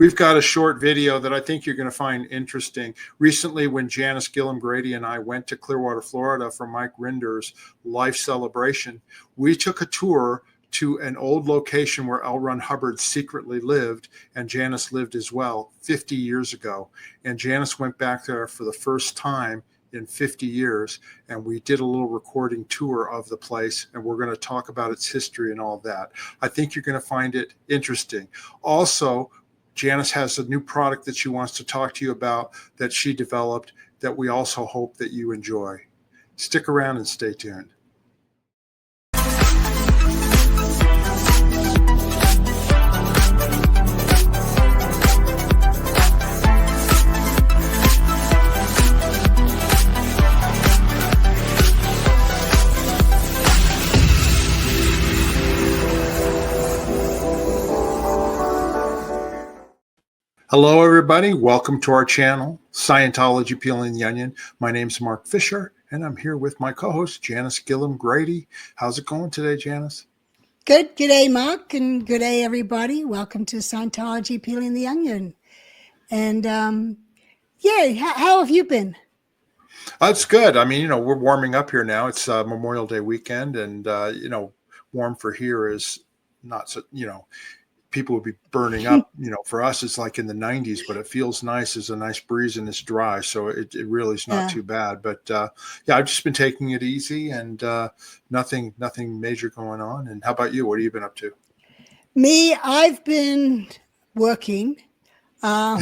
We've got a short video that I think you're going to find interesting. Recently, when Janis, Gillham, Grady, and I went to Clearwater, Florida for Mike Rinder's life celebration, we took a tour to an old location where L. Ron Hubbard secretly lived, and Janis lived as well 50 years ago. And Janis went back there for the first time in 50 years, and we did a little recording tour of the place, and we're going to talk about its history and all that. I think you're going to find it interesting. Also, Janis has a new product that she wants to talk to you about that she developed that we also hope that you enjoy. Stick around and stay tuned. Hello, everybody. Welcome to our channel, Scientology Peeling the Onion. My name's Mark Fisher, and I'm here with my co-host, Janis, Gillham, Grady. How's it going today, Janis? Good. Good day, Mark, and good day, everybody. Welcome to Scientology Peeling the Onion. And, how have you been? It's good. I mean, we're warming up here now. It's Memorial Day weekend, and, warm for here is not so, people would be burning up. For us, it's like in the 90s, but it feels nice. There's a nice breeze and it's dry. So it really is not too bad. But I've just been taking it easy and nothing major going on. And how about you? What have you been up to? Me, I've been working. What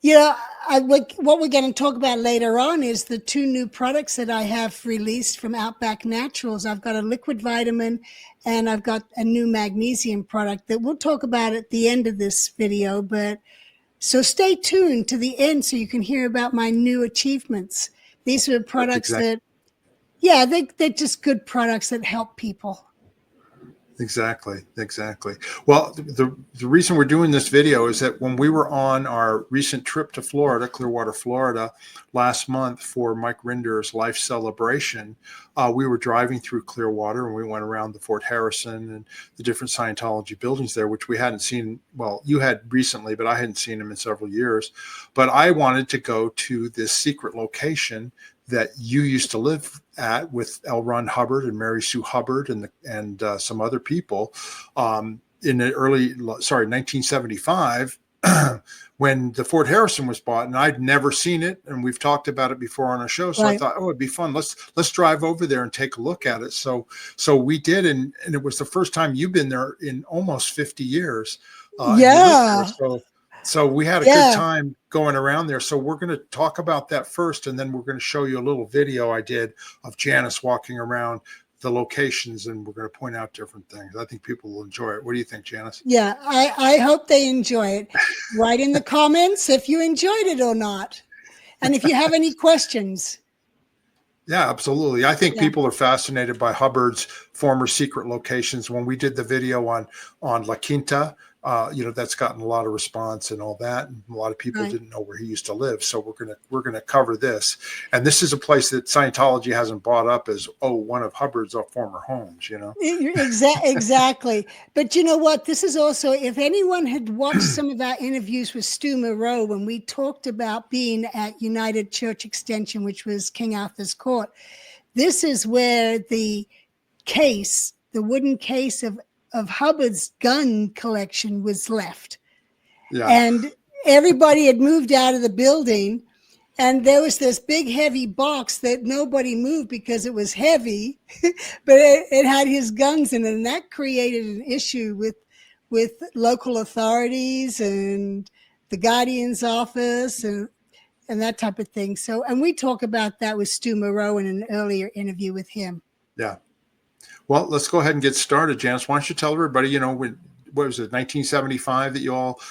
we're going to talk about later on is the two new products that I have released from Outback Naturals. I've got a liquid vitamin and I've got a new magnesium product that we'll talk about at the end of this video. So stay tuned to the end so you can hear about my new achievements. These are products they're just good products that help people. Exactly. Well, the reason we're doing this video is that when we were on our recent trip to Florida, Clearwater, Florida, last month for Mike Rinder's life celebration, we were driving through Clearwater and we went around the Fort Harrison and the different Scientology buildings there, which we hadn't seen. Well, you had recently, but I hadn't seen them in several years. But I wanted to go to this secret location that you used to live at with L. Ron Hubbard and Mary Sue Hubbard and some other people in the 1975 when the Fort Harrison was bought, and I'd never seen it, and we've talked about it before on our show. So I thought, it'd be fun. Let's drive over there and take a look at it. So we did, and it was the first time you've been there in almost 50 years. So we had a good time going around there. So we're going to talk about that first, and then we're going to show you a little video I did of Janis walking around the locations, and we're going to point out different things. I think people will enjoy it. What do you think, Janis? Yeah, I hope they enjoy it. Write in the comments if you enjoyed it or not, and if you have any questions. Yeah, absolutely. I think people are fascinated by Hubbard's former secret locations. When we did the video on La Quinta, that's gotten a lot of response and all that. And a lot of people didn't know where he used to live. So we're gonna cover this. And this is a place that Scientology hasn't brought up as one of Hubbard's former homes. Exactly. But you know what? This is also, if anyone had watched some of our interviews with Stu Moreau when we talked about being at United Church Extension, which was King Arthur's Court, this is where the wooden case of Hubbard's gun collection was left. Yeah. And everybody had moved out of the building, and there was this big heavy box that nobody moved because it was heavy, but it had his guns in it, and that created an issue with local authorities and the Guardian's office and that type of thing. So, and we talk about that with Stu Moreau in an earlier interview with him. Yeah. Well, let's go ahead and get started, Janis. Why don't you tell everybody, what was it, 1975 that you all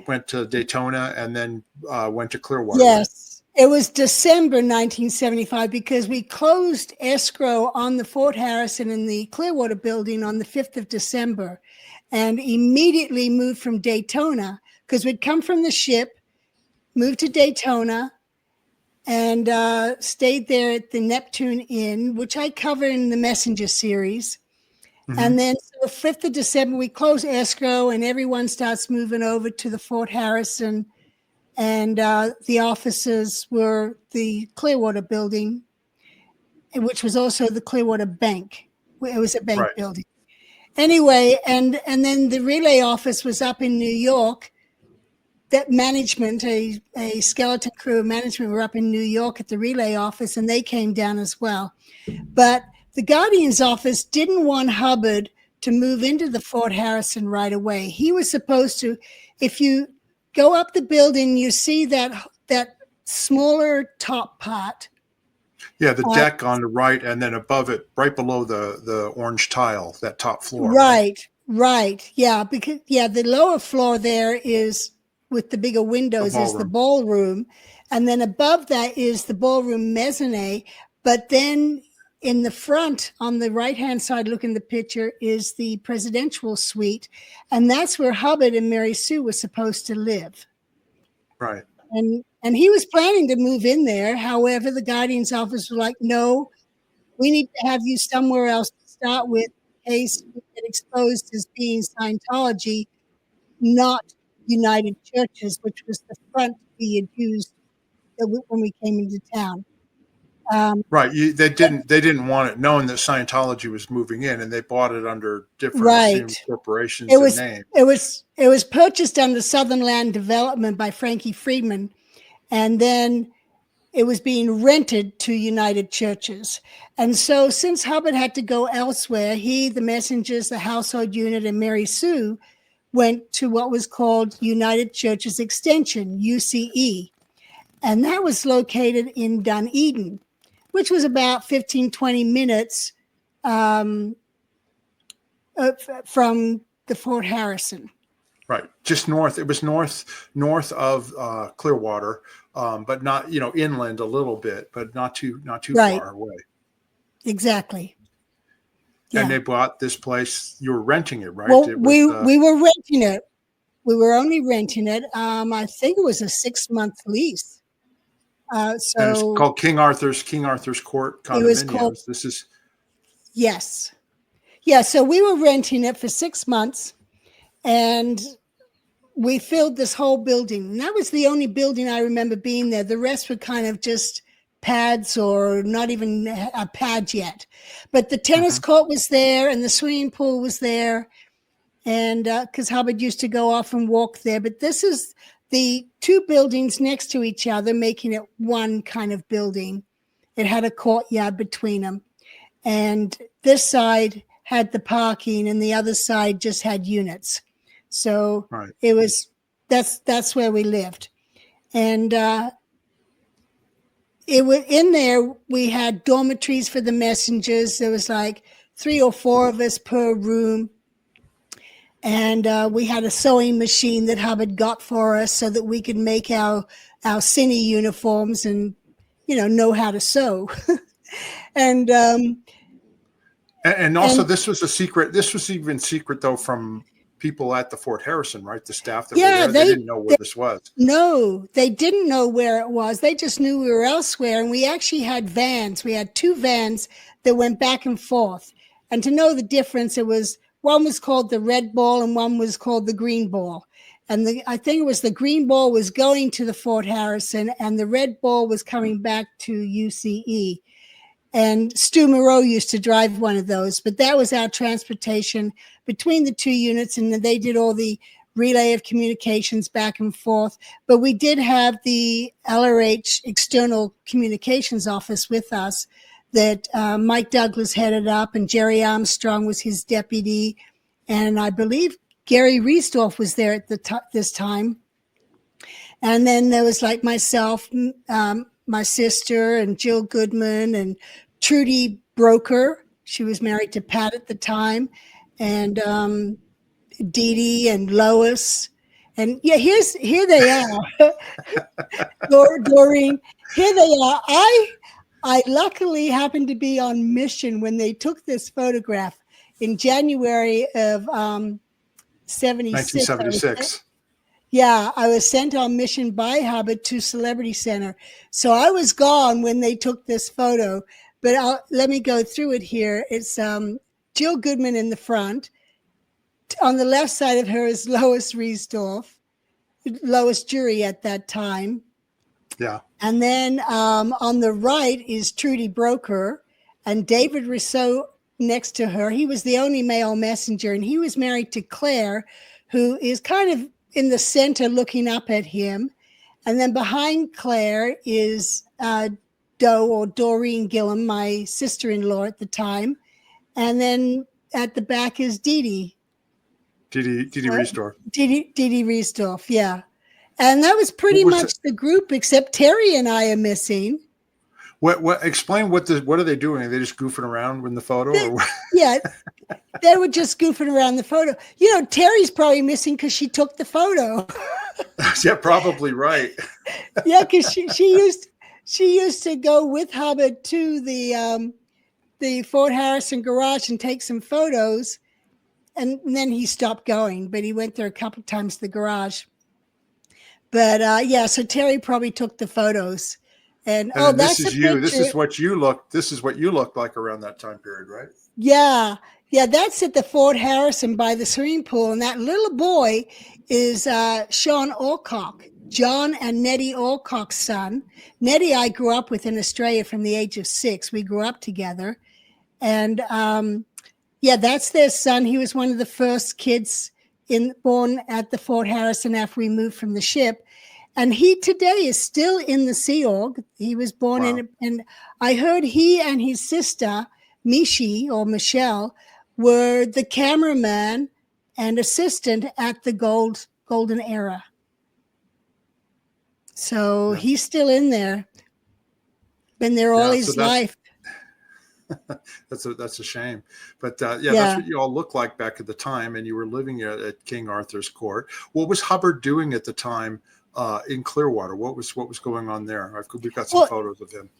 went to Daytona and then went to Clearwater? Yes, it was December 1975 because we closed escrow on the Fort Harrison and the Clearwater building on the 5th of December and immediately moved from Daytona because we'd come from the ship, moved to Daytona, and stayed there at the Neptune Inn, which I cover in the Messenger series. And then so 5th of December, we close escrow and everyone starts moving over to the Fort Harrison. And the offices were the Clearwater building, which was also the Clearwater Bank. It was a bank Right. building. Anyway, and then the relay office was up in New York. That management, a skeleton crew of management were up in New York at the relay office, and they came down as well. But the Guardian's office didn't want Hubbard to move into the Fort Harrison right away. He was supposed to, if you go up the building, you see that smaller top part. Yeah, the deck on the right, and then above it, right below the orange tile, that top floor. Right. Yeah, because the lower floor there is with the bigger windows is the ballroom, and then above that is the ballroom mezzanine. But then in the front, on the right-hand side, look in the picture, is the presidential suite, and that's where Hubbard and Mary Sue were supposed to live. Right. And he was planning to move in there. However, the Guardian's office was like, no, we need to have you somewhere else to start with in case we get exposed as being Scientology, not United Churches, which was the front we had used when we came into town. Right. They didn't want it known that Scientology was moving in, and they bought it under different assumed corporations and names. It was purchased under Southern Land Development by Frankie Friedman, and then it was being rented to United Churches. And so since Hubbard had to go elsewhere, he, the messengers, the household unit, and Mary Sue went to what was called United Churches Extension, UCE. And that was located in Dunedin, which was about 15, 20 minutes from the Fort Harrison. Right. Just north. It was north of Clearwater, but not, inland a little bit, but not too far away. Exactly. Yeah. And they bought this place. You were renting it, right? Well, we were renting it. We were only renting it. I think it was a 6-month lease. And it's called King Arthur's Court condominiums. It was called, yes. Yeah, so we were renting it for 6 months, and we filled this whole building. And that was the only building I remember being there. The rest were kind of just pads, or not even a pad yet. But the tennis court was there, and the swimming pool was there, and because Hubbard used to go off and walk there. But this is the two buildings next to each other, making it one kind of building. It had a courtyard between them. And this side had the parking, and the other side just had units. So It was, that's where we lived. And it was in there, we had dormitories for the messengers. There was like 3 or 4 of us per room. And we had a sewing machine that Hubbard got for us so that we could make our cine uniforms and, know how to sew. And also this was a secret. This was even secret, though, from people at the Fort Harrison, right? The staff that were there, they didn't know where this was. No, they didn't know where it was. They just knew we were elsewhere. And we actually had vans. We had 2 vans that went back and forth. And to know the difference, one was called the Red Ball and one was called the Green Ball. And I think it was the Green Ball was going to the Fort Harrison, and the Red Ball was coming back to UCE. And Stu Moreau used to drive one of those, but that was our transportation between the 2 units, and they did all the relay of communications back and forth. But we did have the LRH External Communications Office with us that Mike Douglas headed up, and Jerry Armstrong was his deputy. And I believe Gary Riesdorf was there at this time. And then there was like myself, my sister, and Jill Goodman, and Trudy Broker. She was married to Pat at the time. And Dee Dee and Lois. And yeah, here they are. Doreen, here they are. I luckily happened to be on mission when they took this photograph in January of 76. 1976. I was sent on mission by Hubbard to Celebrity Center. So I was gone when they took this photo, but let me go through it here. It's Jill Goodman in the front. On the left side of her is Lois Riesdorf, Lois Jury at that time. Yeah. And then on the right is Trudy Broker and David Rousseau next to her. He was the only male messenger, and he was married to Claire, who is kind of in the center looking up at him. And then behind Claire is Doe, or Doreen Gillham, my sister-in-law at the time. And then at the back is Dee Dee Riesdorf. Dee Riesdorf, yeah. And that was pretty much the group, except Terry and I are missing. What? Explain what are they doing? Are they just goofing around in the photo? Or what? Yeah, they were just goofing around the photo. Terry's probably missing because she took the photo. Yeah, probably right. Yeah, because she used to go with Hubbard to the Fort Harrison garage and take some photos, and then he stopped going. But he went there a couple of times to the garage. But so Terry probably took the photos. And this that's is a you. picture. This is what you looked like around that time period, right? Yeah, that's at the Fort Harrison by the swimming pool, and that little boy is Sean Alcock, John and Nettie Alcock's son. Nettie I grew up with in Australia from the age of 6. We grew up together, and that's their son. He was one of the first kids born at the Fort Harrison after we moved from the ship. And he today is still in the Sea Org. He was born in, and I heard he and his sister, Michelle, were the cameraman and assistant at the Golden Era. So he's still in there. Been there all his life. That's a shame. But that's what you all looked like back at the time, and you were living at King Arthur's Court. What was Hubbard doing at the time? In Clearwater, what was going on there? We've got some photos of him.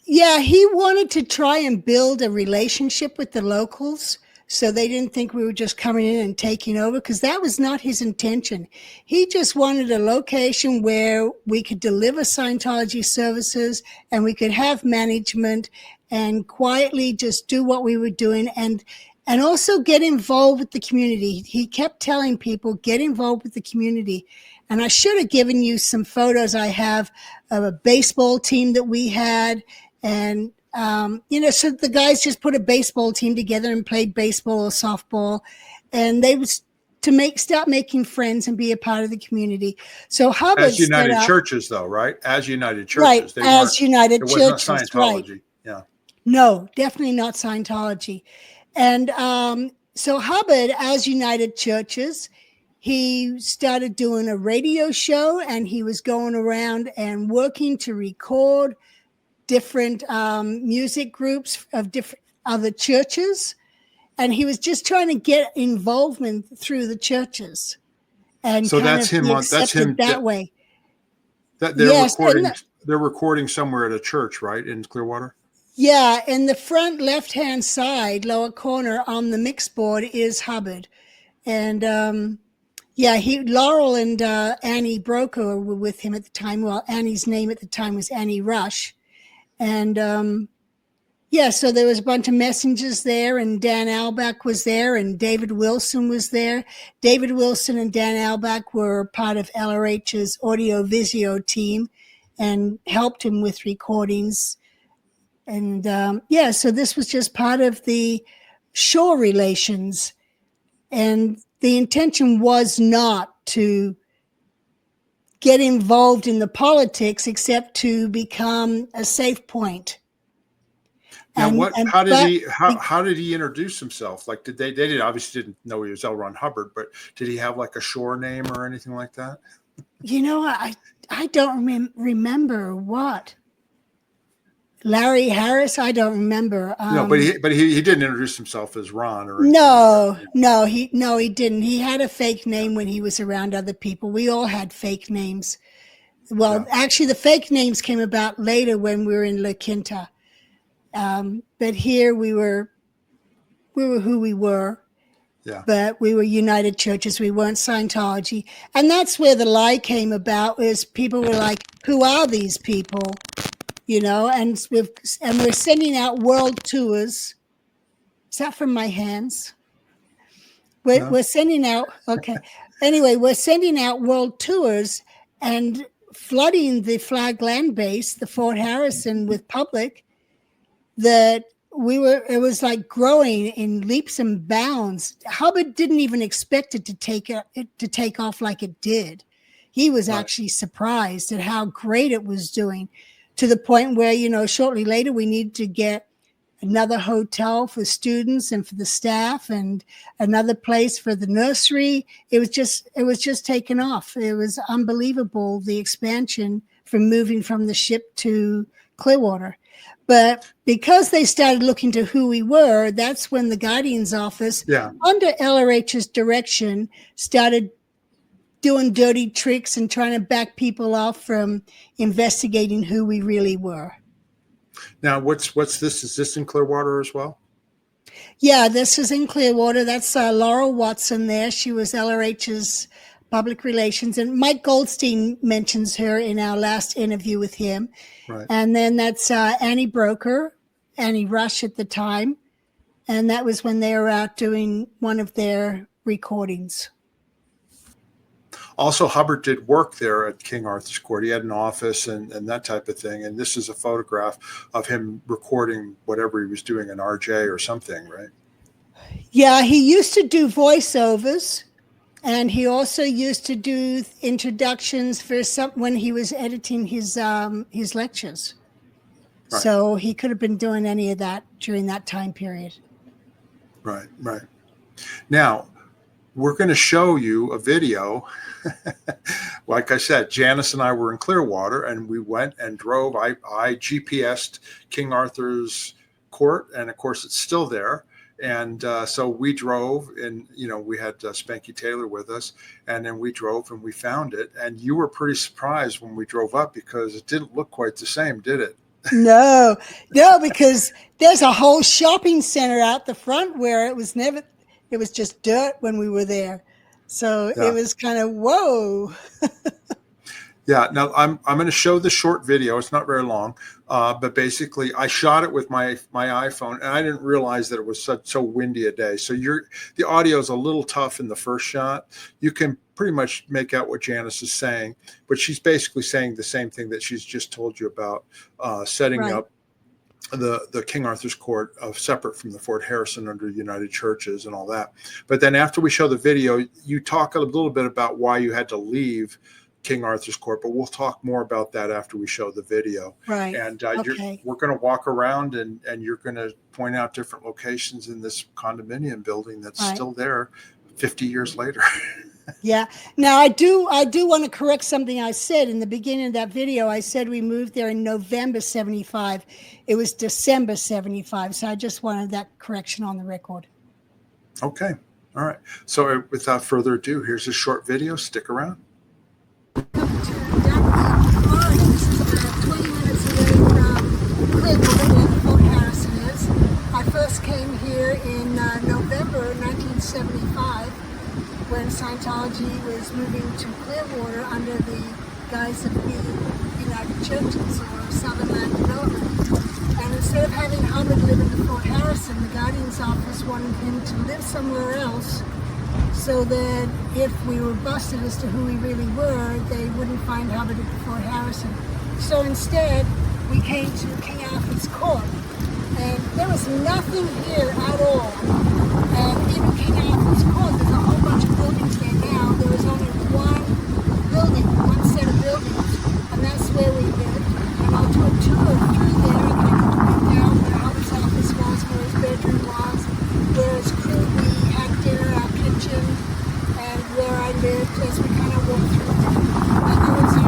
Yeah, he wanted to try and build a relationship with the locals, so they didn't think we were just coming in and taking over, because that was not his intention. He just wanted a location where we could deliver Scientology services and we could have management and quietly just do what we were doing and also get involved with the community. He kept telling people, get involved with the community. And I should have given you some photos I have of a baseball team that we had. And, so the guys just put a baseball team together and played baseball or softball. And they was to start making friends and be a part of the community. So Hubbard as United Churches, though, right? As United Churches. Right, as United Churches. It wasn't Scientology. Right. Yeah. No, definitely not Scientology. And so Hubbard, as United Churches, he started doing a radio show, and he was going around and working to record different music groups of different other churches. And he was just trying to get involvement through the churches. And so that's him. That's him that way. They're recording somewhere at a church, right, in Clearwater? Yeah, in the front left-hand side, lower corner on the mix board is Hubbard. And Laurel and Annie Broker were with him at the time. Well, Annie's name at the time was Annie Rush. And so there was a bunch of messengers there, and Dan Albach was there, and David Wilson was there. David Wilson and Dan Albach were part of LRH's audio-visio team and helped him with recordings. And so this was just part of the shore relations. And the intention was not to get involved in the politics, except to become a safe point. Now, how did he introduce himself? Like, they obviously didn't know he was L. Ron Hubbard, but did he have like a shore name or anything like that? I don't remember what. Larry Harris, I don't remember. No, but he didn't introduce himself as Ron or no, he didn't. He had a fake name when he was around other people. We all had fake names. Well, actually, the fake names came about later when we were in La Quinta. But here we were who we were. Yeah. But we were United Churches. We weren't Scientology. And that's where the lie came about, is people were like, who are these people? And we're sending out world tours Is that from my hands? No? We're sending out, okay. Anyway, we're sending out world tours and flooding the Flag Land Base, the Fort Harrison, with public that it was like growing in leaps and bounds. Hubbard didn't even expect it to take off like it did. He was actually surprised at how great it was doing, to the point where, shortly later we needed to get another hotel for students and for the staff and another place for the nursery. It was just taken off. It was unbelievable, the expansion from moving from the ship to Clearwater. But because they started looking to who we were, that's when the Guardian's office, under LRH's direction, started doing dirty tricks and trying to back people off from investigating who we really were. Now, what's this? Is this in Clearwater as well? Yeah, this is in Clearwater. That's Laurel Watson there. She was LRH's public relations. And Mike Goldstein mentions her in our last interview with him. Right. And then that's Annie Broker, Annie Rush at the time. And that was when they were out doing one of their recordings. Also, Hubbard did work there at King Arthur's Court. He had an office and that type of thing. And this is a photograph of him recording whatever he was doing in RJ or something, right? Yeah, he used to do voiceovers, and he also used to do introductions for when he was editing his lectures. Right. So he could have been doing any of that during that time period. Right. Now, we're going to show you a video. Like I said, Janis and I were in Clearwater, and we went and drove. I GPSed King Arthur's Court, and of course it's still there. And so we drove, and we had Spanky Taylor with us, and then we drove and we found it. And you were pretty surprised when we drove up because it didn't look quite the same, did it? No, because there's a whole shopping center out the front where it was just dirt when we were there. So It was kind of, whoa. Yeah. Now I'm going to show the short video. It's not very long, but basically I shot it with my iPhone, and I didn't realize that it was so windy a day. So the audio is a little tough in the first shot. You can pretty much make out what Janis is saying, but she's basically saying the same thing that she's just told you about, setting up the King Arthur's Court separate from the Fort Harrison under United Churches and all that. But then after we show the video, you talk a little bit about why you had to leave King Arthur's Court, but we'll talk more about that after we show the video. Right. And we're going to walk around and you're going to point out different locations in this condominium building that's still there 50 years later. Yeah. Now I do want to correct something I said in the beginning of that video. I said we moved there in November 75. It was December 75. So I just wanted that correction on the record. Okay. All right. So without further ado, here's a short video. Stick around. Welcome to Florida. This is about 20 minutes away from Clearwater, where Fort Harrison is. I first came here in November 1975 when Scientology was moving to Clearwater under the guise of the United Churches or Southern Land Development. And instead of having Hubbard live in the Fort Harrison, the Guardian's office wanted him to live somewhere else, so that if we were busted as to who we really were, they wouldn't find Hubbard at the Fort Harrison. So instead, we came to King Arthur's Court, and there was nothing here at all. And even King Arthur's Court, there's a whole bunch of buildings there now. There was only one set of buildings, and that's where we lived. And I'll do a tour through there, and I can point down where Hubbard's office was, where his bedroom was, where his crew, we had dinner, our kitchen, and where I lived as we kind of walked through there. And there was a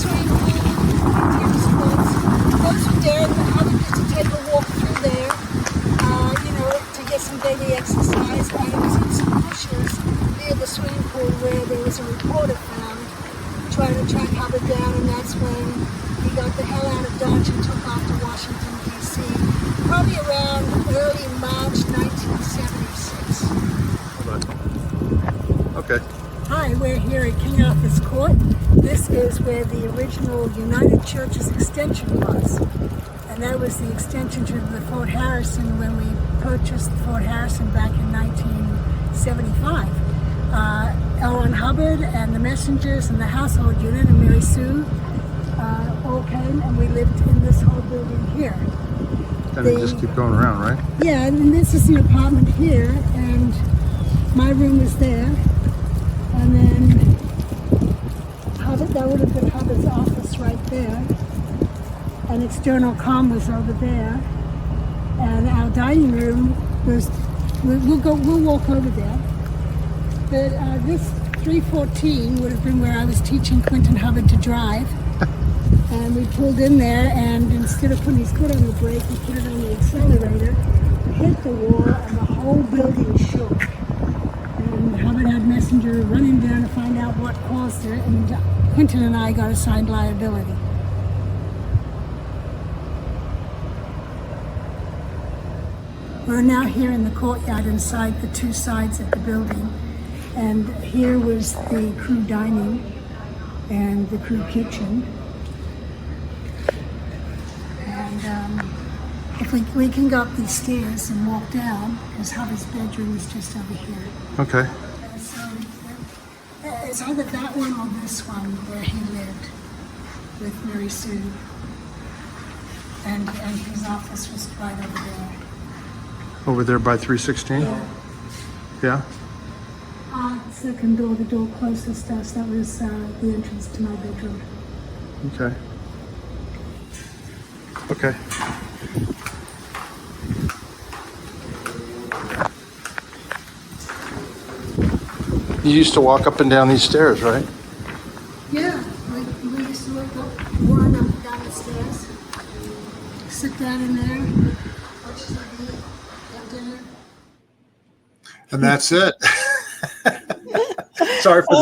swimming pool, tennis courts. Those were there, and Hubbard used to take a walk through there, to get some daily exercise. And it was in some bushes near the swimming pool where there was a reporter found trying to track Hubbard down, and that's when he got the hell out of Dodge and took off to Washington, D.C., probably around early March 1976. Okay. Hi, we're here at King Arthur's Court. This is where the original United Churches extension was. And that was the extension to the Fort Harrison when we purchased Fort Harrison back in 1975. L. Hubbard and the Messengers and the household unit and Mary Sue all came, and we lived in this whole building here. And they just keep going around, right? Yeah, and this is the apartment here, and my room is there. And then Hubbard, that would have been Hubbard's office right there. And external comm was over there. And our dining room was, we'll walk over there. But this 314 would have been where I was teaching Quentin Hubbard to drive. And we pulled in there, and instead of putting his foot on the brake, we put it on the accelerator, hit the wall, and the whole building shook. And Hubbard had Messenger running down to find out what caused it, and Quentin and I got assigned liability. We're now here in the courtyard inside the two sides of the building. And here was the crew dining and the crew kitchen. And if we can go up these stairs and walk down, because Hubbard's bedroom is just over here. Okay. So it's either that one or this one where he lived with Mary Sue. And his office was right over there. Over there by 316? Yeah. Yeah? Second door, the door closest to us, that was the entrance to my bedroom. Okay. Okay. You used to walk up and down these stairs, right? Yeah, we used to walk up, run up and down the stairs, sit down in there, watch TV, have dinner. And that's it. Sorry for the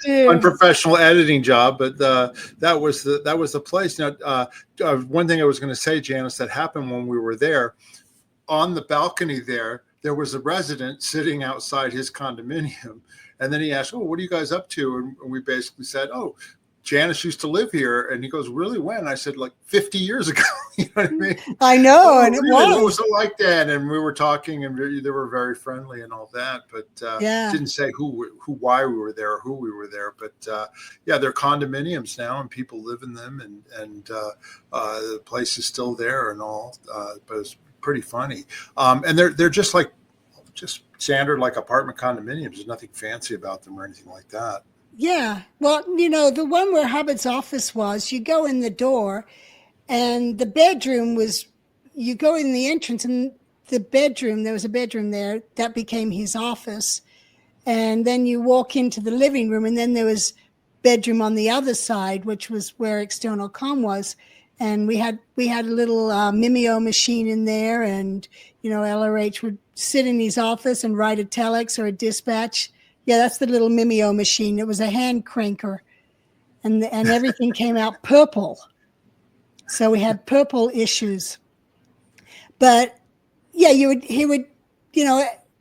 little unprofessional editing job, but that was the place. Now, one thing I was going to say, Janis, that happened when we were there, on the balcony there was a resident sitting outside his condominium, and then he asked, "Oh, what are you guys up to?" And we basically said, "Oh, Janis used to live here." And he goes, "Really? When?" I said, "Like 50 years ago." You know what I mean? I know, "Oh, and really? it What was. was it like that?" And we were talking, and they were very friendly and all that, but didn't say why we were there or who we were there. But yeah, they're condominiums now, and people live in them, and the place is still there and all. But it's pretty funny, and they're just standard like apartment condominiums. There's nothing fancy about them or anything like that. Yeah, well, the one where Hubbard's office was, you go in the door, and the bedroom was, you go in the entrance, and the bedroom, there was a bedroom there, that became his office. And then you walk into the living room, and then there was bedroom on the other side, which was where external comm was. And we had a little Mimeo machine in there, and, LRH would sit in his office and write a telex or a dispatch. Yeah, that's the little Mimeo machine. It was a hand cranker, and everything came out purple. So we had purple issues. But yeah,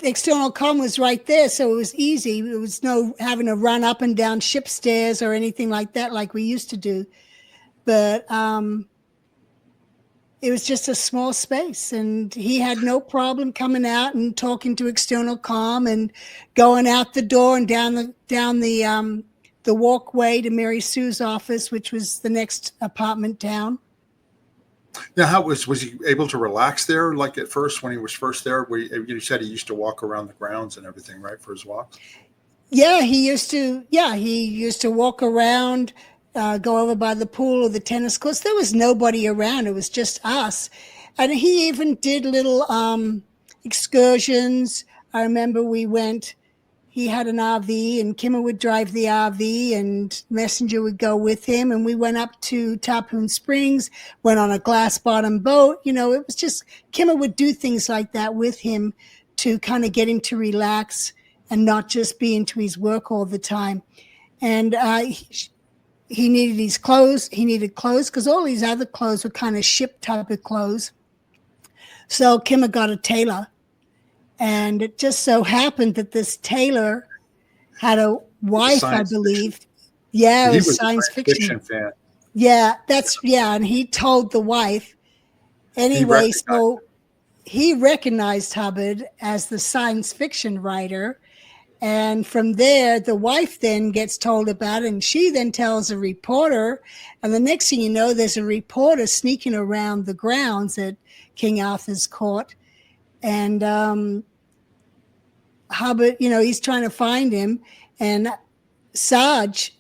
external comm was right there, so it was easy. It was no having to run up and down ship stairs or anything like that, like we used to do. But it was just a small space, and he had no problem coming out and talking to external comm and going out the door and down the walkway to Mary Sue's office, which was the next apartment down. Now, how was he able to relax there? Like at first, when he was first there, you said he used to walk around the grounds and everything, right, for his walks? Yeah, he used to walk around. Go over by the pool or the tennis courts. There was nobody around. It was just us. And he even did little excursions. I remember he had an RV, and Kimmer would drive the RV, and Messenger would go with him. And we went up to Tarpon Springs, went on a glass bottom boat. It was just, Kimmer would do things like that with him to kind of get him to relax and not just be into his work all the time. And he needed his clothes. He needed clothes because all these other clothes were kind of ship type of clothes. So Kimmer got a tailor, and it just so happened that this tailor had a wife, I believe. Fiction. Yeah, it was science fiction fan. Yeah, and he told the wife, Anyway, so he recognized Hubbard as the science fiction writer. And from there, the wife then gets told about it, and she then tells a reporter. And the next thing you know, there's a reporter sneaking around the grounds at King Arthur's court. And Hubbard, he's trying to find him. And Sarge,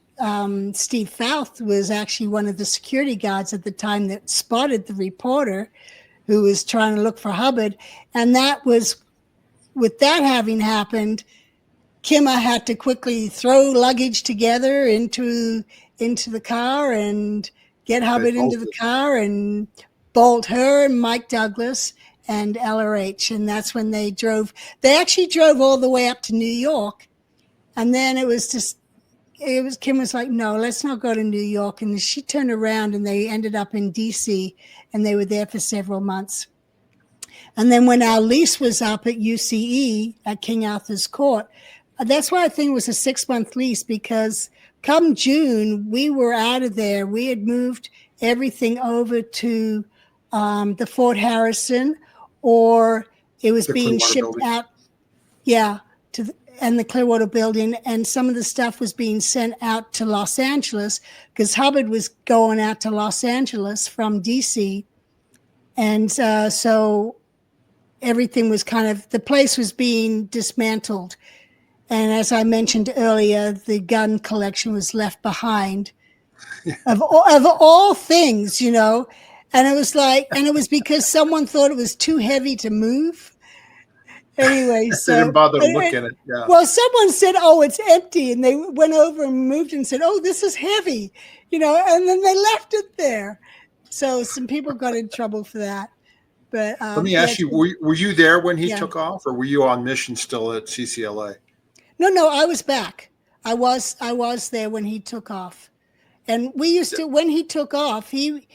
Steve Fouth, was actually one of the security guards at the time that spotted the reporter who was trying to look for Hubbard. And that was, with that having happened, Kimmer had to quickly throw luggage together into the car and get Hubbard into the car and bolt her and Mike Douglas and LRH. And that's when they actually drove all the way up to New York. And then Kim was like, no, let's not go to New York. And she turned around and they ended up in DC, and they were there for several months. And then when our lease was up at UCE at King Arthur's Court, that's why I think it was a 6-month lease, because come June, we were out of there. We had moved everything over to the Fort Harrison, or it was being shipped out. Yeah, and the Clearwater building, and some of the stuff was being sent out to Los Angeles because Hubbard was going out to Los Angeles from DC. And so everything was the place was being dismantled. And as I mentioned earlier, the gun collection was left behind of all things, and it was and it was because someone thought it was too heavy to move. Anyway, so they didn't bother to look at it. Yeah. Well, someone said, "Oh, it's empty," and they went over and moved and said, "Oh, this is heavy," and then they left it there. So some people got in trouble for that. But let me ask you: were you there when he took off, or were you on mission still at CCLA? No, I was back. I was there when he took off, and we used to. When he took off, he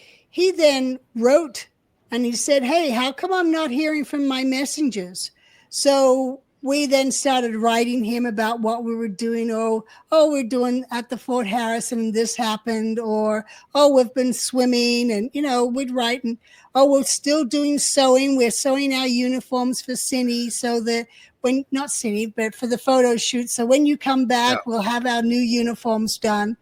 then wrote, and he said, "Hey, how come I'm not hearing from my messengers?" So we then started writing him about what we were doing. Oh, we're doing at the Fort Harrison, and this happened, or we've been swimming, and we'd write, and we're still doing sewing. We're sewing our uniforms for Cine, so that not Cine, but for the photo shoot. So when you come back, we'll have our new uniforms done.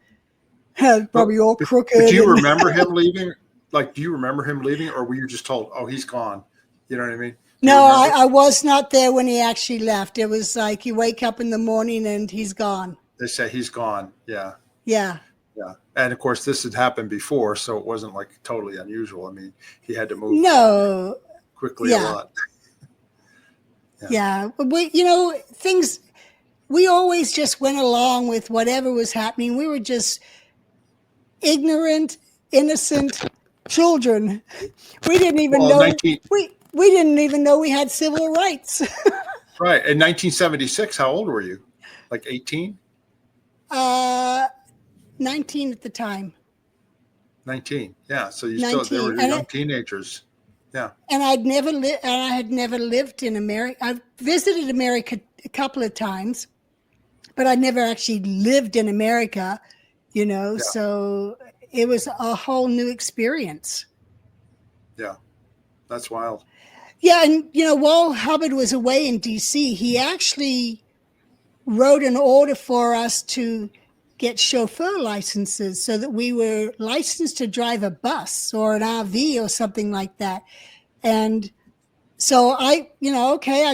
Probably all crooked. But do you remember him leaving? Do you remember him leaving, or were you just told, "Oh, he's gone"? You know what I mean? No, I was not there when he actually left. It was like you wake up in the morning and he's gone. They say he's gone. Yeah. Yeah. Yeah. And of course, this had happened before, so it wasn't totally unusual. I mean, he had to move quickly a lot. Yeah. Things, we always just went along with whatever was happening. We were just ignorant, innocent children. We didn't even know. We didn't even know we had civil rights. Right. In 1976, how old were you? 18? 19 at the time. 19. Yeah. So they were young teenagers. Yeah. And I had never lived in America. I've visited America a couple of times, but I never actually lived in America, so it was a whole new experience. Yeah. That's wild. Yeah, and while Hubbard was away in DC, he actually wrote an order for us to get chauffeur licenses so that we were licensed to drive a bus or an RV or something like that. And so I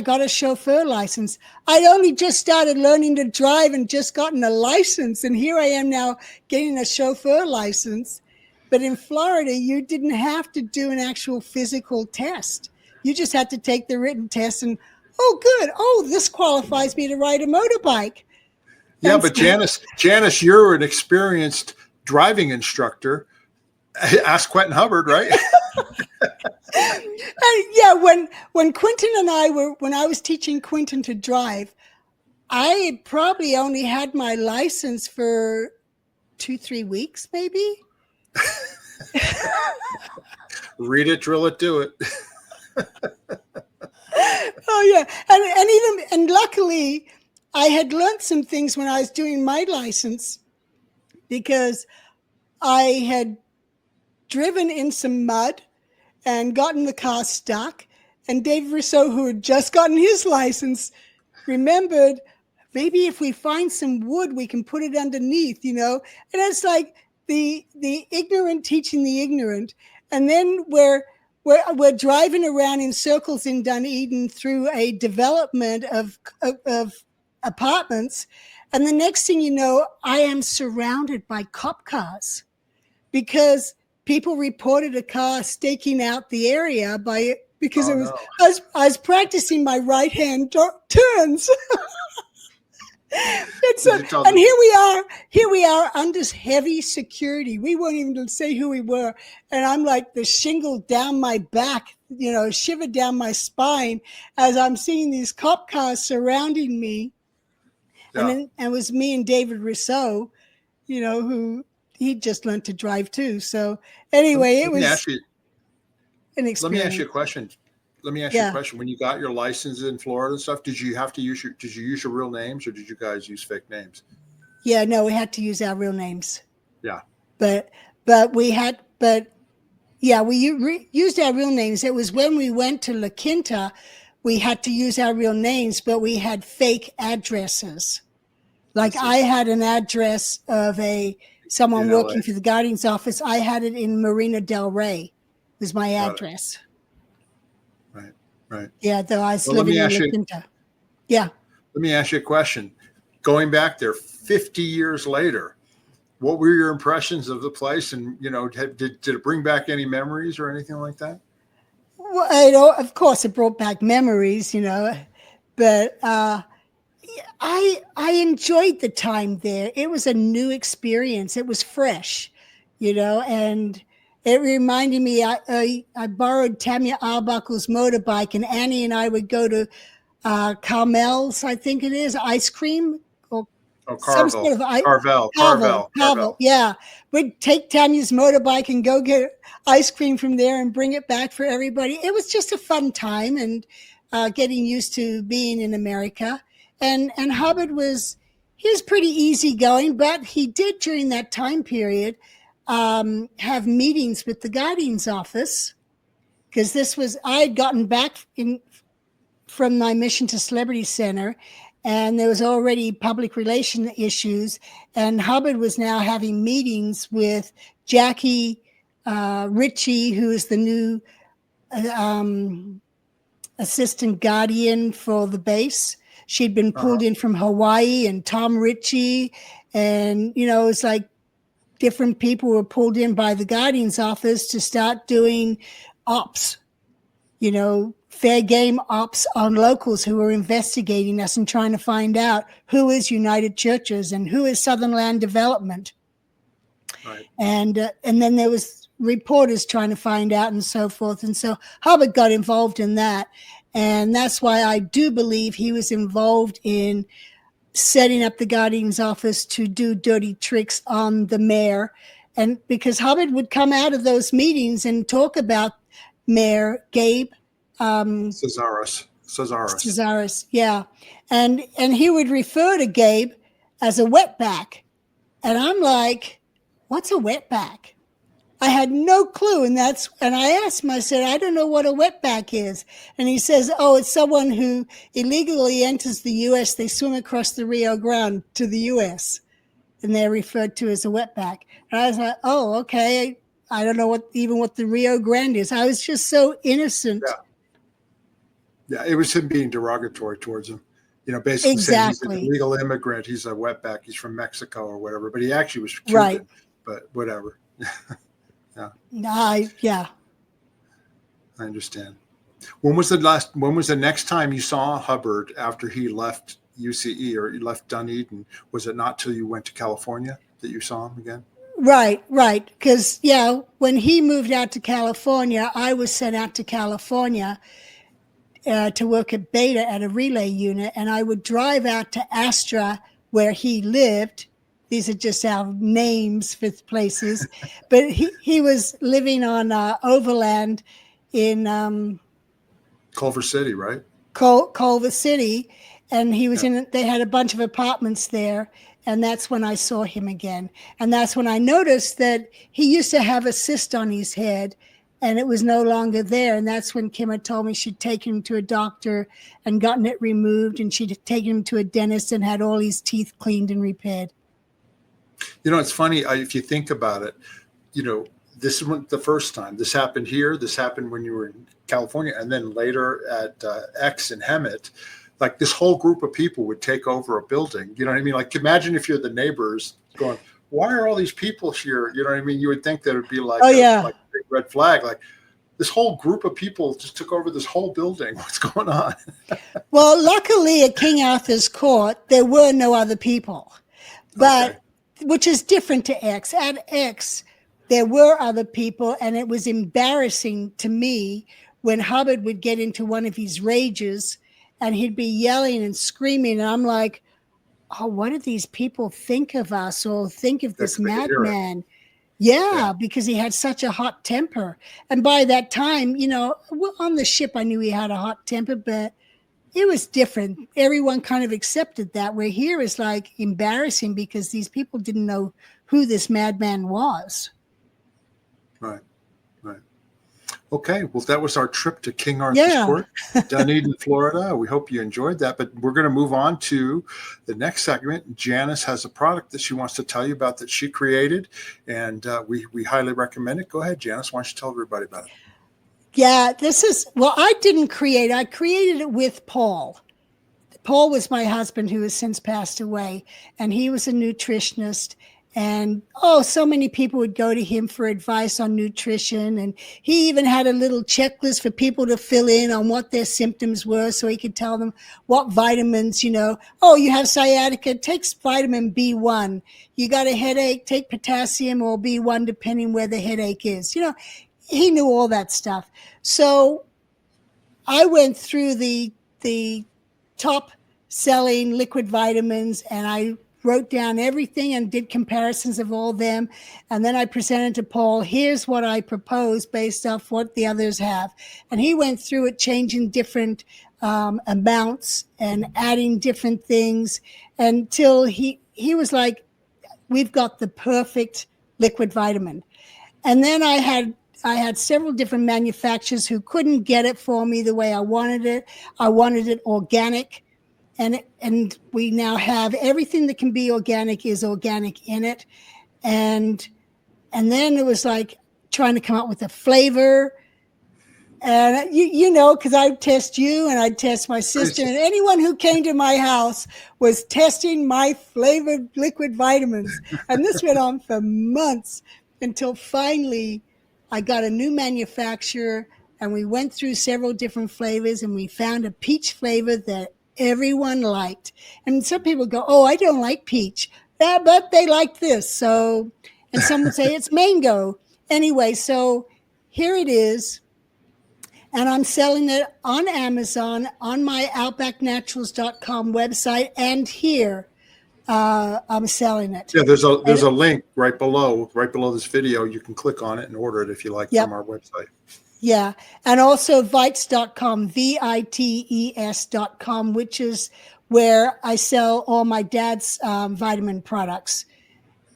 got a chauffeur license. I'd only just started learning to drive and just gotten a license, and here I am now getting a chauffeur license. But in Florida, you didn't have to do an actual physical test. You just had to take the written test and, good. This qualifies me to ride a motorbike. Yeah, but Janis, you're an experienced driving instructor. Ask Quentin Hubbard, right? When Quentin and when I was teaching Quentin to drive, I probably only had my license for 2-3 weeks, maybe. Read it, drill it, do it. And luckily I had learned some things when I was doing my license, because I had driven in some mud and gotten the car stuck. And David Rousseau, who had just gotten his license, remembered, maybe if we find some wood, we can put it underneath, And it's like the ignorant teaching the ignorant. And then we're driving around in circles in Dunedin through a development of apartments. And the next thing you know, I am surrounded by cop cars because people reported a car staking out the area because I was practicing my right hand turns. And here we are under heavy security. We won't even say who we were. And I'm like the shingle down my back, shiver down my spine as I'm seeing these cop cars surrounding me. Yeah. And then it was me and David Rousseau, who he just learned to drive too. So anyway, it was an experience. Let me ask you a question. When you got your license in Florida and stuff, did you use your real names or did you guys use fake names? Yeah, no, we had to use our real names. Yeah. We used our real names. It was when we went to La Quinta, we had to use our real names, but we had fake addresses. Like I had an address of someone working for the Guardian's office. I had it in Marina Del Rey, was my address. Right. Yeah, though I was living in La Quinta. Yeah. Let me ask you a question. Going back there 50 years later, what were your impressions of the place? And, did it bring back any memories or anything like that? Well, of course, it brought back memories, but I enjoyed the time there. It was a new experience. It was fresh, and it reminded me, I borrowed Tanya Arbuckle's motorbike, and Annie and I would go to Carmel's, I think it is, ice cream. Carvel. Yeah. We'd take Tanya's motorbike and go get ice cream from there and bring it back for everybody. It was just a fun time and getting used to being in America. And Hubbard was pretty easygoing, but he did during that time period have meetings with the Guardian's office, because I had gotten back from my mission to Celebrity Center, and there was already public relation issues, and Hubbard was now having meetings with Jackie Ritchie, who is the new assistant guardian for the base. She'd been pulled in from Hawaii, and Tom Ritchie, and it's like different people were pulled in by the Guardian's office to start doing ops, fair game ops on locals who were investigating us and trying to find out who is United Churches and who is Southern Land Development. Right. And then there was reporters trying to find out and so forth. And so Hubbard got involved in that. And that's why I do believe he was involved in setting up the Guardian's office to do dirty tricks on the mayor. And because Hubbard would come out of those meetings and talk about Mayor Gabe Cazares, yeah. And he would refer to Gabe as a wetback. And I'm like, what's a wetback? I had no clue. And I asked him, I said, I don't know what a wetback is. And he says, it's someone who illegally enters the U.S. They swim across the Rio Grande to the U.S. and they're referred to as a wetback. And I was like, oh, okay. I don't know what the Rio Grande is. I was just so innocent. Yeah, it was him being derogatory towards him. Basically saying he's an illegal immigrant. He's a wetback. He's from Mexico or whatever. But he actually was Cuban. Right. But whatever. Yeah. Yeah. I understand. When was the next time you saw Hubbard after he left UCE or he left Dunedin? Was it not till you went to California that you saw him again? Right. Because, when he moved out to California, I was sent out to California to work at Beta at a relay unit, and I would drive out to Astra where he lived. These are just our names for places. But he was living on Overland in Culver City, right? Culver City. And he was they had a bunch of apartments there. And that's when I saw him again. And that's when I noticed that he used to have a cyst on his head. and it was no longer there. And that's when Kim had told me she'd taken him to a doctor and gotten it removed, and she'd taken him to a dentist and had all his teeth cleaned and repaired. You know, it's funny if you think about it. You know, this isn't the first time. This happened here. This happened when you were in California, and then later at X in Hemet. Like this whole group of people would take over a building. You know what I mean? Like imagine if you're the neighbors going, why are all these people here? You know what I mean? You would think that it would be like, like a big red flag. Like this whole group of people just took over this whole building. What's going on? Well, luckily at King Arthur's Court, there were no other people, but which is different to X. At X, there were other people, and it was embarrassing to me when Hubbard would get into one of his rages and he'd be yelling and screaming. And I'm like, oh, what do these people think of us or think of this madman? Yeah, because he had such a hot temper. And by that time, you know, on the ship, I knew he had a hot temper, but it was different. Everyone kind of accepted that. Where here is like embarrassing because these people didn't know who this madman was. Right. Okay, well, that was our trip to King Arthur's Court, Dunedin, Florida. We hope you enjoyed that, but we're going to move on to the next segment. Janis has a product that she wants to tell you about that she created, and we highly recommend it. Go ahead, Janis. Why don't you tell everybody about it? Yeah, I didn't create it. I created it with Paul. Paul was my husband who has since passed away, and he was a nutritionist. And, so many people would go to him for advice on nutrition. And he even had a little checklist for people to fill in on what their symptoms were so he could tell them what vitamins, you have sciatica, take vitamin B1. You got a headache, take potassium or B1, depending where the headache is. He knew all that stuff. So I went through the top selling liquid vitamins, and I wrote down everything and did comparisons of all them. And then I presented to Paul, here's what I propose based off what the others have. And he went through it, changing different amounts and adding different things until he was like, we've got the perfect liquid vitamin. And then I had several different manufacturers who couldn't get it for me the way I wanted it. I wanted it organic. And we now have everything that can be organic is organic in it. And then it was like trying to come up with a flavor. And, because I'd test you and I'd test my sister. And anyone who came to my house was testing my flavored liquid vitamins. And this went on for months until finally I got a new manufacturer. And we went through several different flavors, and we found a peach flavor that everyone liked. And some people go, I don't like peach. Yeah, but they like this. So, and some would say it's mango. Anyway, so here it is. And I'm selling it on Amazon, on my outbacknaturals.com website, and here I'm selling it. Yeah, there's a link right below this video. You can click on it and order it if you like from our website. Yeah. And also Vites.com, VITES.com, which is where I sell all my dad's vitamin products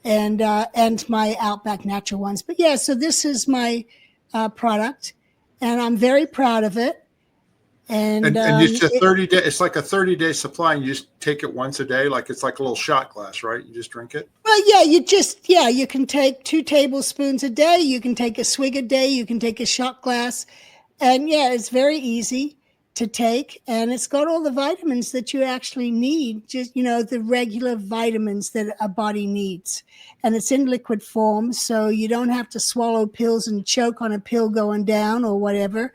and my Outback Natural ones. But yeah, so this is my product, and I'm very proud of it. And it's a 30-day. It's like a 30-day supply, and you just take it once a day. Like it's like a little shot glass, right? You just drink it. Well, yeah, you can take 2 tablespoons a day. You can take a swig a day. You can take a shot glass, and it's very easy to take, and it's got all the vitamins that you actually need. Just the regular vitamins that a body needs, and it's in liquid form, so you don't have to swallow pills and choke on a pill going down or whatever.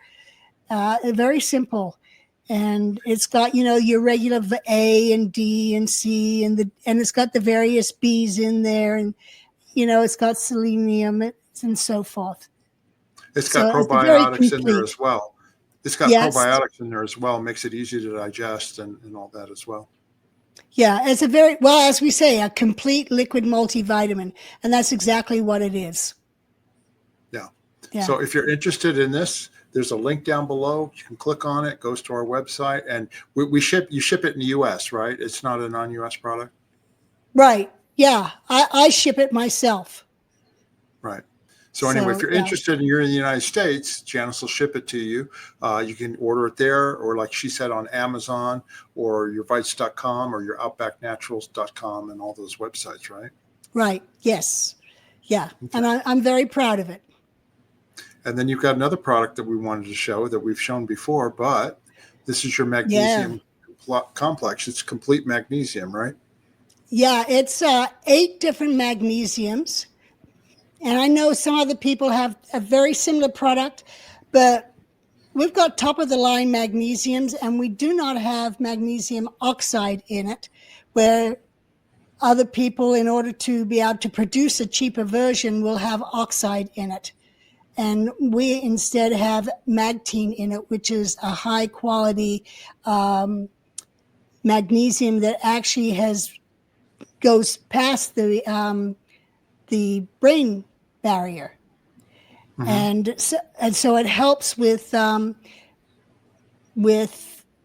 Very simple, and it's got your regular A and D and C and it's got the various B's in there, and it's got selenium and so forth. It's got probiotics in there as well. It's got probiotics in there as well. Makes it easy to digest and all that as well. Yeah, it's as we say, a complete liquid multivitamin, and that's exactly what it is. Yeah. So if you're interested in this, there's a link down below. You can click on it, goes to our website, and you ship it in the U.S., right? It's not a non-U.S. product? Right. Yeah. I ship it myself. Right. So anyway, if you're yeah. interested and you're in the United States, Janis will ship it to you. You can order it there, or like she said, on Amazon, or yourvites.com, or your outbacknaturals.com, and all those websites, right? Right. Yes. Yeah. Okay. And I'm very proud of it. And then you've got another product that we wanted to show that we've shown before, but this is your magnesium complex. It's complete magnesium, right? Yeah. It's 8 different magnesiums. And I know some other people have a very similar product, but we've got top of the line magnesiums, and we do not have magnesium oxide in it, where other people, in order to be able to produce a cheaper version, will have oxide in it. And we instead have magtine in it, which is a high quality magnesium that actually goes past the brain barrier. Mm-hmm. And so it helps with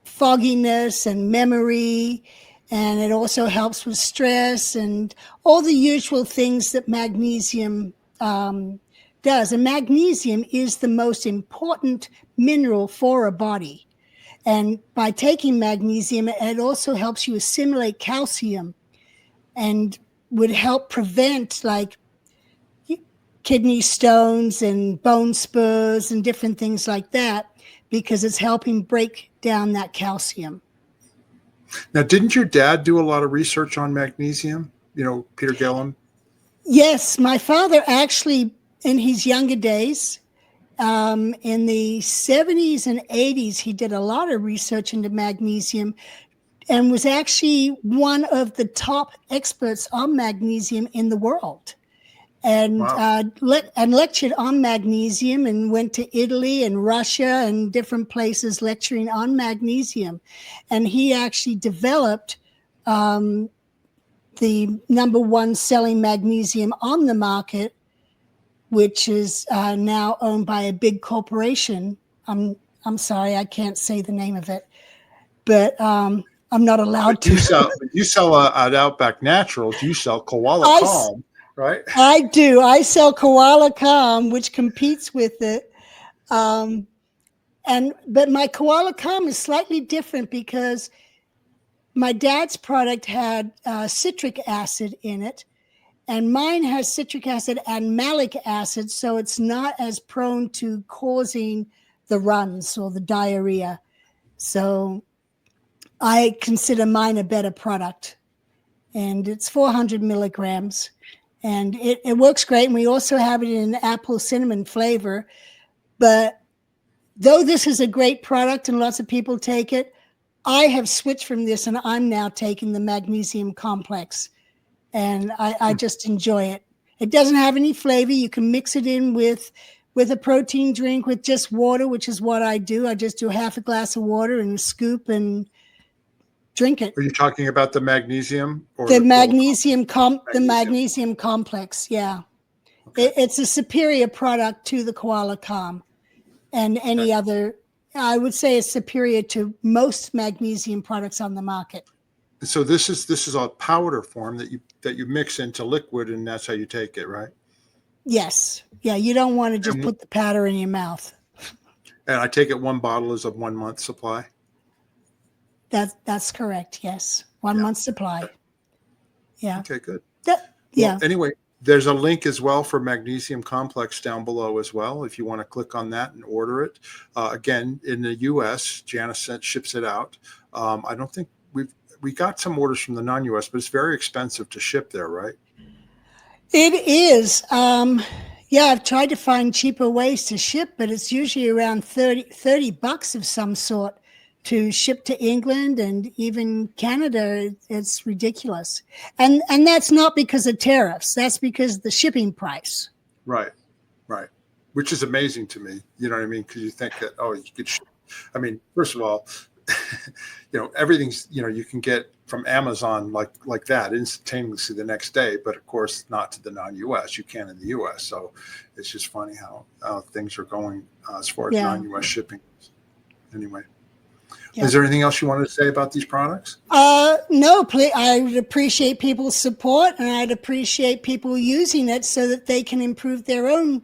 fogginess and memory, and it also helps with stress and all the usual things that magnesium does. And magnesium is the most important mineral for a body. And by taking magnesium, it also helps you assimilate calcium and would help prevent like kidney stones and bone spurs and different things like that, because it's helping break down that calcium. Now, didn't your dad do a lot of research on magnesium? You know, Peter Gillham? Yes, my father actually, in his younger days, in the 70s and 80s, he did a lot of research into magnesium and was actually one of the top experts on magnesium in the world. And wow. And lectured on magnesium, and went to Italy and Russia and different places lecturing on magnesium. And he actually developed the #1 selling magnesium on the market, which is now owned by a big corporation. I'm sorry, I can't say the name of it, but I'm not allowed to. You sell at Outback Naturals. You sell Koala Calm. Right? I do. I sell Koala Calm, which competes with it. But my Koala Calm is slightly different because my dad's product had citric acid in it, and mine has citric acid and malic acid, so it's not as prone to causing the runs or the diarrhea. So I consider mine a better product, and it's 400 milligrams. And it works great. And we also have it in apple cinnamon flavor. But though this is a great product and lots of people take it, I have switched from this, and I'm now taking the magnesium complex. And I just enjoy it. It doesn't have any flavor. You can mix it in with a protein drink with just water, which is what I do. I just do half a glass of water and a scoop and drink it. Are you talking about the magnesium? Or the magnesium complex, yeah. Okay. It's a superior product to the Koala Calm and any other. I would say it's superior to most magnesium products on the market. So this is a powder form that you mix into liquid, and that's how you take it, right? Yes. Yeah, you don't want to just put the powder in your mouth. And I take it 1 bottle is of 1 month supply? That's correct. Yes. 1 month supply. Yeah. Okay, good. Yeah. Well, anyway, there's a link as well for magnesium complex down below as well, if you want to click on that and order it. Again, in the U.S., Janis ships it out. I don't think we got some orders from the non-U.S., but it's very expensive to ship there, right? It is. I've tried to find cheaper ways to ship, but it's usually around $30 of some sort to ship to England and even Canada. It's ridiculous. And that's not because of tariffs. That's because of the shipping price. Right. Which is amazing to me. You know what I mean? Because you think that, you could ship. I mean, first of all, everything's, you can get from Amazon like that instantaneously the next day, but of course not to the non-US. You can in the US. So it's just funny how things are going as far as non-US shipping. Anyway. Yeah. Is there anything else you wanted to say about these products? No, please. I would appreciate people's support, and I'd appreciate people using it so that they can improve their own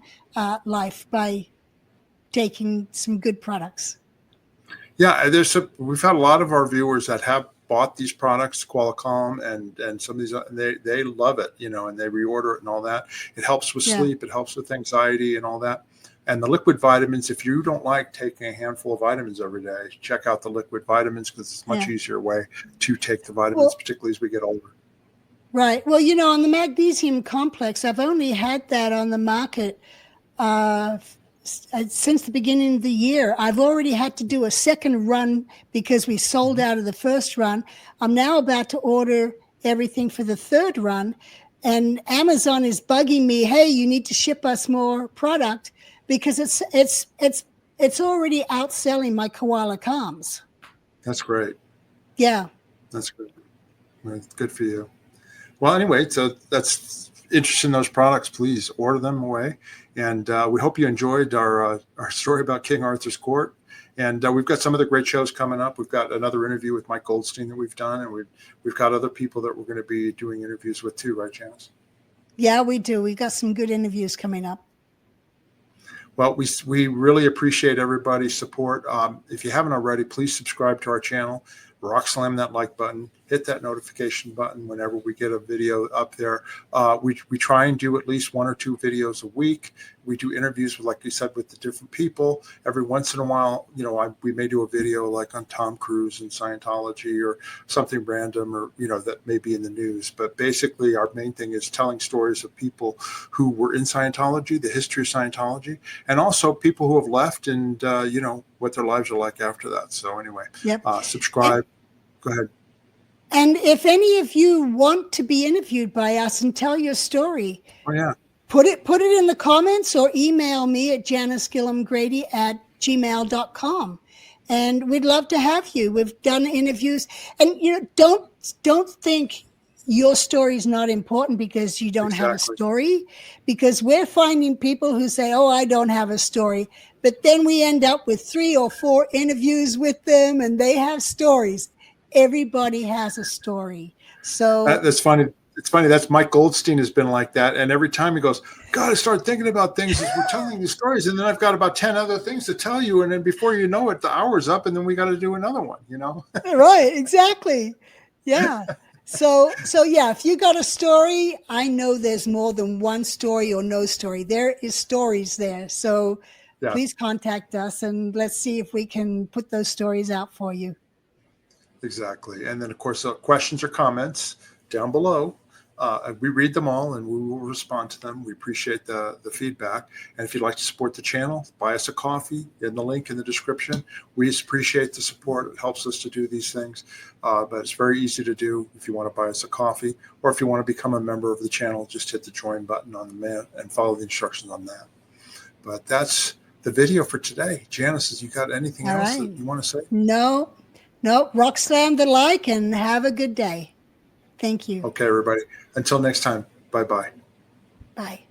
life by taking some good products. Yeah, we've had a lot of our viewers that have bought these products, Qualicom and some of these, they love it, and they reorder it and all that. It helps with sleep, it helps with anxiety and all that. And the liquid vitamins, if you don't like taking a handful of vitamins every day, check out the liquid vitamins, because it's a much easier way to take the vitamins, particularly as we get older. Right. Well, on the magnesium complex, I've only had that on the market since the beginning of the year. I've already had to do a second run because we sold out of the first run. I'm now about to order everything for the third run, and Amazon is bugging me, hey, you need to ship us more product, because it's already outselling my Koala Calms. That's great. Yeah. That's good. Good for you. Well, anyway, so that's interested in those products, please order them away. And we hope you enjoyed our story about King Arthur's Court. And we've got some other great shows coming up. We've got another interview with Mike Goldstein that we've done, and we've got other people that we're going to be doing interviews with too, right, Janis? Yeah, we do. We've got some good interviews coming up. Well, we really appreciate everybody's support. If you haven't already, please subscribe to our channel. Rock slam that like button, hit that notification button whenever we get a video up there. We try and do at least 1 or 2 videos a week. We do interviews with, like you said, with the different people. Every once in a while, we may do a video like on Tom Cruise and Scientology or something random, or, that may be in the news. But basically our main thing is telling stories of people who were in Scientology, the history of Scientology, and also people who have left and, what their lives are like after that. So anyway, subscribe. Go ahead. And if any of you want to be interviewed by us and tell your story, put it in the comments or email me at janisgilhamgrady@gmail.com. And we'd love to have you. We've done interviews, and don't think your story is not important because you don't have a story, because we're finding people who say, oh, I don't have a story. But then we end up with 3 or 4 interviews with them, and they have stories. Everybody has a story. So that's funny. It's funny. That's Mike Goldstein has been like that. And every time he goes, God, I start thinking about things as we're telling these stories. And then I've got about 10 other things to tell you. And then before you know it, the hour's up, and then we got to do another one, Right. Exactly. Yeah. So yeah, if you got a story, I know there's more than one story or no story. There is stories there. So please contact us, and let's see if we can put those stories out for you. Exactly. And then, of course, questions or comments down below. We read them all, and we will respond to them. We appreciate the feedback. And if you'd like to support the channel, buy us a coffee in the link in the description. We appreciate the support. It helps us to do these things. But it's very easy to do if you want to buy us a coffee, or if you want to become a member of the channel, just hit the join button on the man and follow the instructions on that. But that's the video for today. Janis, you got anything else that you want to say? No, rock slam the like, and have a good day. Thank you. Okay, everybody. Until next time. Bye-bye. Bye.